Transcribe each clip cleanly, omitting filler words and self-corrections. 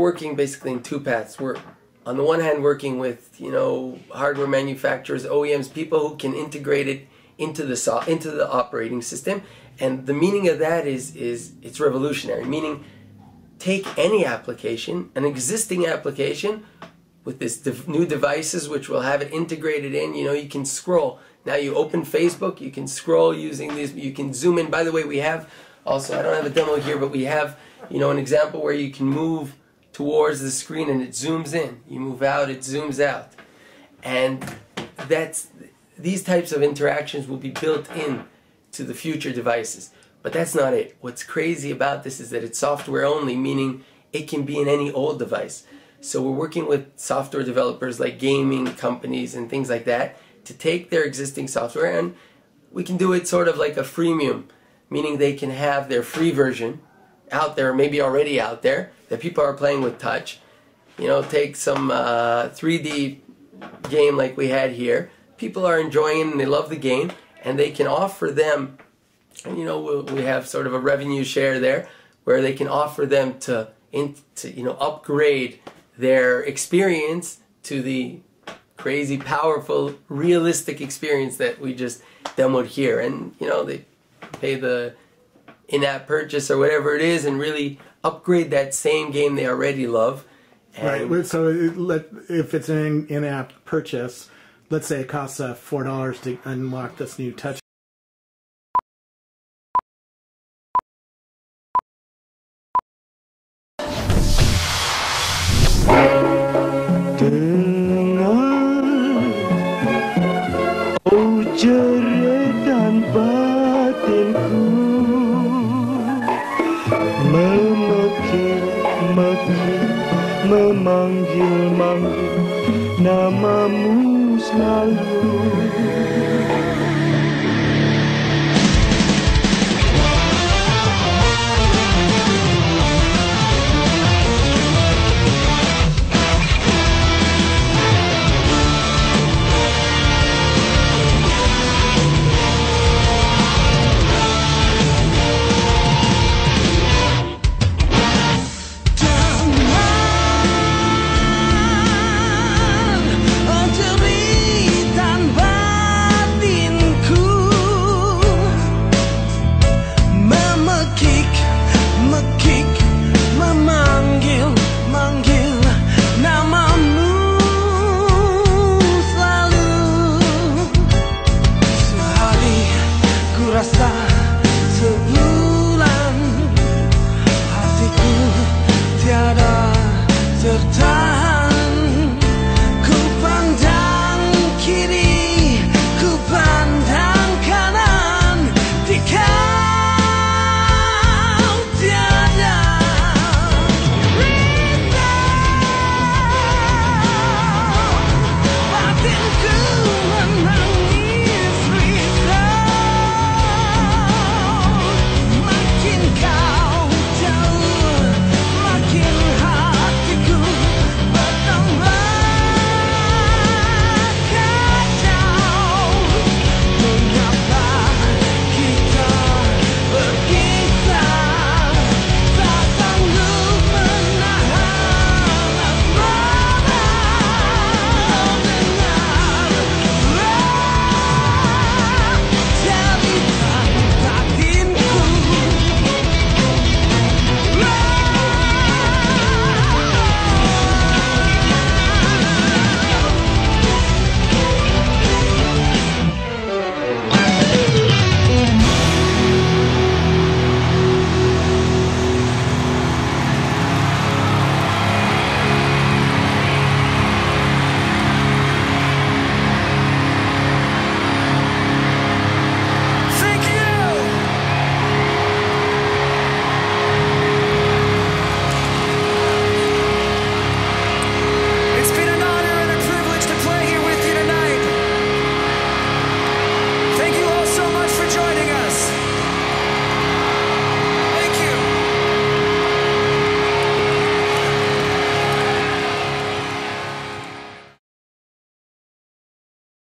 working basically in two paths. We're on the one hand working with, you know, hardware manufacturers, OEMs, people who can integrate it into the operating system. And the meaning of that is it's revolutionary. Meaning, take any application, an existing application, with this new devices which will have it integrated in. You know, you can scroll. Now you open Facebook, you can scroll using these. You can zoom in. By the way, we have also, I don't have a demo here, but we have, you know, an example where you can move towards the screen and it zooms in. You move out, it zooms out. And these types of interactions will be built in to the future devices. But that's not it. What's crazy about this is that it's software only, meaning it can be in any old device. So we're working with software developers like gaming companies and things like that to take their existing software, and we can do it sort of like a freemium, meaning they can have their free version out there, maybe already out there, that people are playing with touch. You know, take some 3D game like we had here. People are enjoying it and they love the game, and they can offer them, and you know, we have sort of a revenue share there, where they can offer them to you know, upgrade their experience to the crazy, powerful, realistic experience that we just demoed here. And you know, they pay the in-app purchase or whatever it is and really upgrade that same game they already love. And right. So if it's an in-app purchase, let's say it costs $4 to unlock this new touch. Jeretan batinku memekir-mekir, memanggil-manggil namamu selalu.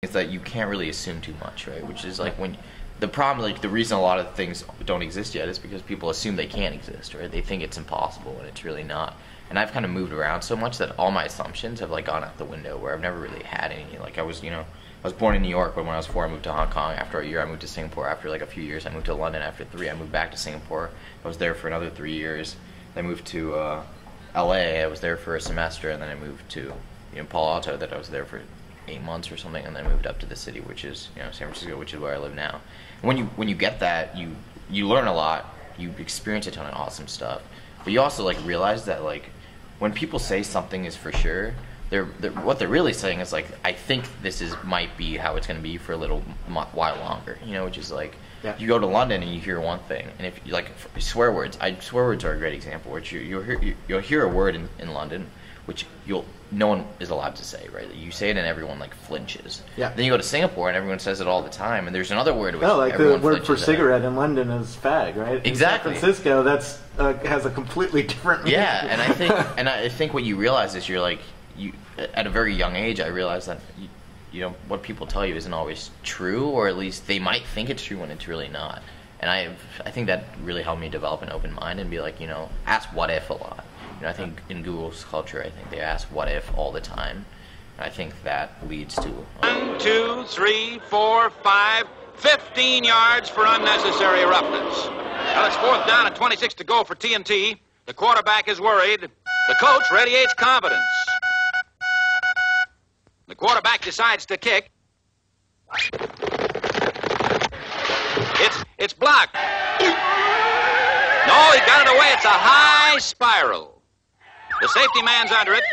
Is that you can't really assume too much, right? Which is like when the problem, like the reason a lot of things don't exist yet is because people assume they can't exist, or they think it's impossible when it's really not. And I've kind of moved around so much that all my assumptions have like gone out the window, where I've never really had any. Like I was born in New York, but when I was 4 I moved to Hong Kong. After a year I moved to Singapore. After like a few years I moved to London. After 3 I moved back to Singapore. I was there for another 3 years. I moved to LA. I was there for a semester, and then I moved to Palo Alto. That I was there for 8 months or something, and then moved up to the city, which is San Francisco, which is where I live now. And when you get that, you learn a lot, you experience a ton of awesome stuff, but you also like realize that like when people say something is for sure, what they're really saying is like, I think this might be how it's going to be for a little while longer, which is like, you go to London and you hear one thing, and if you like swear words are a great example, which you'll hear a word in London which no one is allowed to say, right? You say it and everyone like flinches. Yeah. Then you go to Singapore and everyone says it all the time, and there's another word which like the word for cigarette in London is fag, right? Exactly. In San Francisco, that's has a completely different meaning. Yeah, and I think what you realize is you're like at a very young age, I realized that what people tell you isn't always true, or at least they might think it's true when it's really not. And I think that really helped me develop an open mind and be like, ask what if a lot. I think in Google's culture, I think they ask what if all the time. And I think that leads to 1, 2, 3, 4, 5, 15 yards for unnecessary roughness. Well, it's 4th down and 26 to go for TNT. The quarterback is worried. The coach radiates confidence. The quarterback decides to kick. It's blocked. No, he got it away. It's a high spiral. The safety man's under it.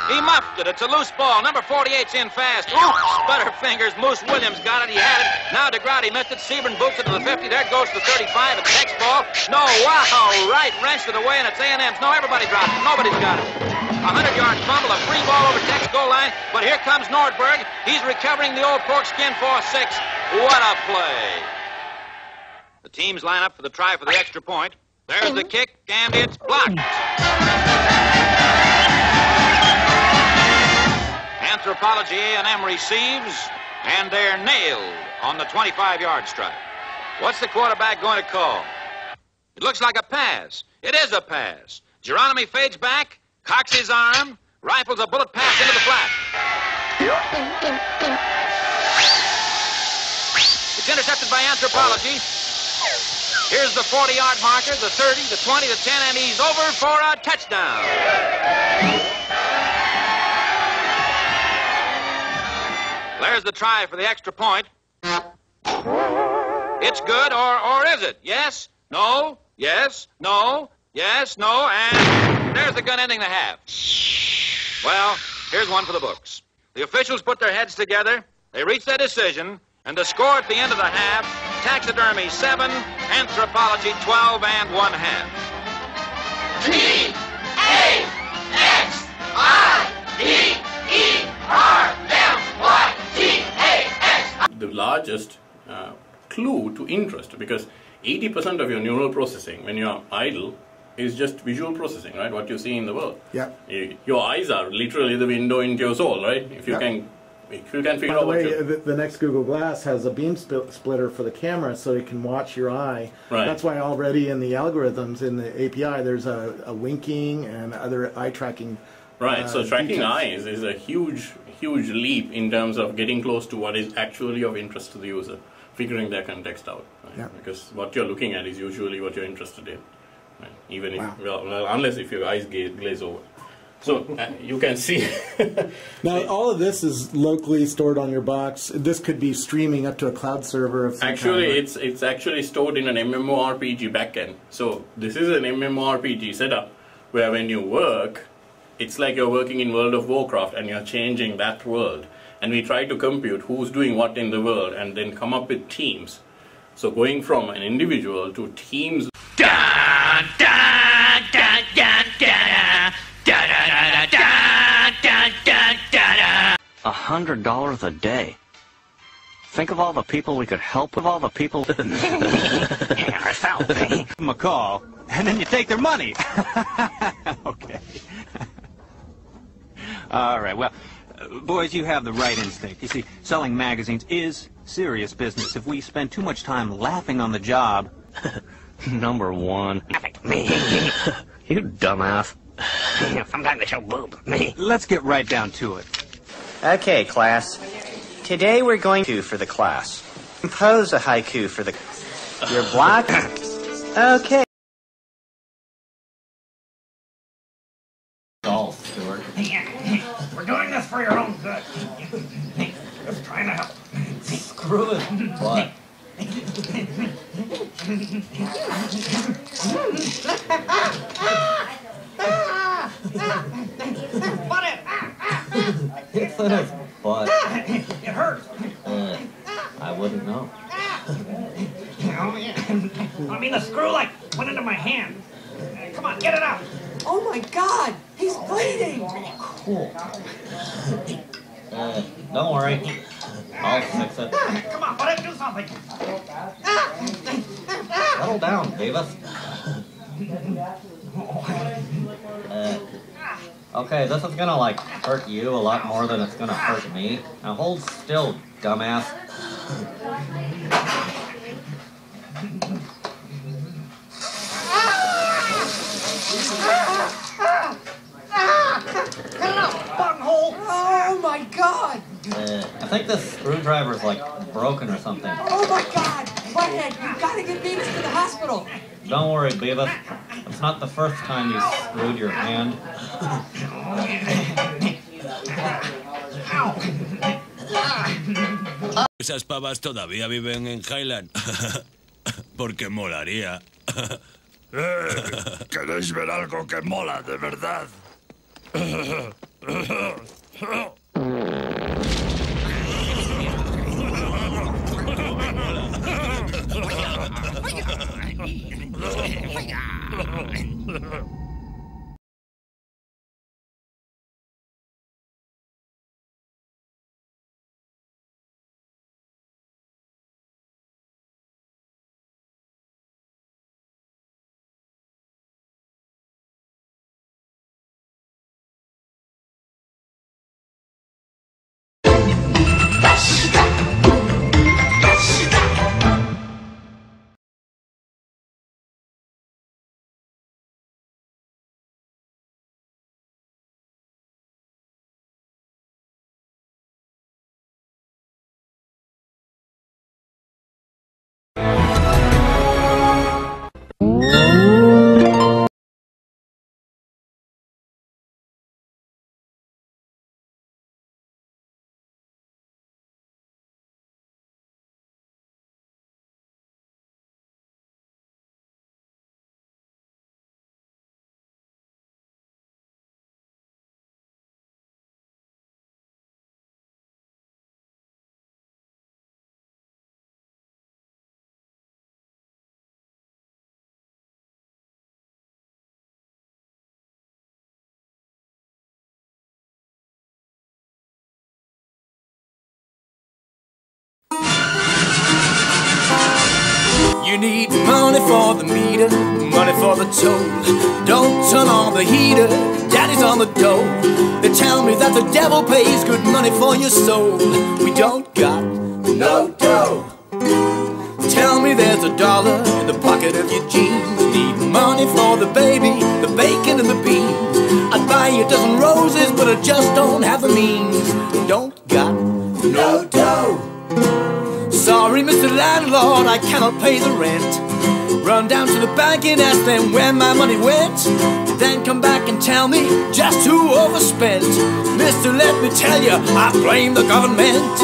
He muffed it. It's a loose ball. Number 48's in fast. Oops, Butterfingers. Moose Williams got it. He had it. Now DeGraudy missed it. Sebring boots it to the 50. There goes to the 35. It's next ball. No, wow. Right wrenched it away, and it's A&M's. No, everybody dropped it. Nobody's got it. 100-yard fumble, a free ball over Tech's goal line. But here comes Nordberg. He's recovering the old pork skin for 6. What a play. The teams line up for the try for the extra point. There's the kick, and it's blocked. Anthropology A&M receives, and they're nailed on the 25-yard strike. What's the quarterback going to call? It looks like a pass. It is a pass. Geronimi fades back, cocks his arm, rifles a bullet pass into the flat. It's intercepted by Anthropology. Here's the 40-yard marker, the 30, the 20, the 10, and he's over for a touchdown. There's the try for the extra point. It's good, or is it? Yes, no, yes, no, yes, no, and there's the gun ending the half. Well, here's one for the books. The officials put their heads together, they reach their decision, and the score at the end of the half, taxidermy 7, Anthropology 12 and 1/2. TAXIDERMYTAX. The largest clue to interest, because 80% of your neural processing when you're idle is just visual processing, right? What you see in the world. Yeah. Your eyes are literally the window into your soul, right? If you can figure out what the next Google Glass has a beam splitter for the camera, so you can watch your eye. Right. That's why already in the algorithms in the API there's a winking and other eye tracking. Right. So tracking details. eyes is a huge leap in terms of getting close to what is actually of interest to the user, figuring their context out. Right? Yeah. Because what you're looking at is usually what you're interested in. Right? Even if unless if your eyes glaze over. So you can see. Now all of this is locally stored on your box. This could be streaming up to a cloud server of some actually, kind. it's actually stored in an MMORPG backend. So this is an MMORPG setup where when you work, it's like you're working in World of Warcraft and you're changing that world. And we try to compute who's doing what in the world and then come up with teams. So going from an individual to teams. $100 a day. Think of all the people we could help with all the people. Give them a call, and then you take their money. Okay. All right, well, boys, you have the right instinct. You see, selling magazines is serious business if we spend too much time laughing on the job. Number one. Me. You dumbass. Sometimes they show boob. Me. Let's get right down to it. Okay, class. Today we're going to, for the class, compose a haiku for the... Your block? Okay. All, Stuart. We're doing this for your own good. Just trying to help. Screw it. What? It's in his butt. It hurts. I wouldn't know. Oh, yeah. I mean, the screw, like, went into my hand. Come on, get it out. Oh my God, he's bleeding. Cool. Don't worry. I'll fix it. Come on, buddy, do something. Settle down, Davis. Okay, this is gonna, like, hurt you a lot more than it's gonna hurt me. Now hold still, dumbass. Bunghole! Oh my God! I think this screwdriver's, like, broken or something. Oh my God! Butthead, you gotta get Beavis to the hospital. Don't worry, Beavis. It's not the first time you screwed your hand. Esas pavas todavía viven en Highland. Porque molaría. ¿Queréis ver algo que mola de verdad? You need money for the meter, money for the toll. Don't turn on the heater, daddy's on the door. They tell me that the devil pays good money for your soul. We don't got no dough. Tell me there's $1 in the pocket of your jeans. Need money for the baby, the bacon and the beans. I'd buy you a dozen roses, but I just don't have the means. Don't got no dough. Sorry, Mr. Landlord, I cannot pay the rent. Run down to the bank and ask them where my money went. Then come back and tell me just who overspent. Mister, let me tell you, I blame the government.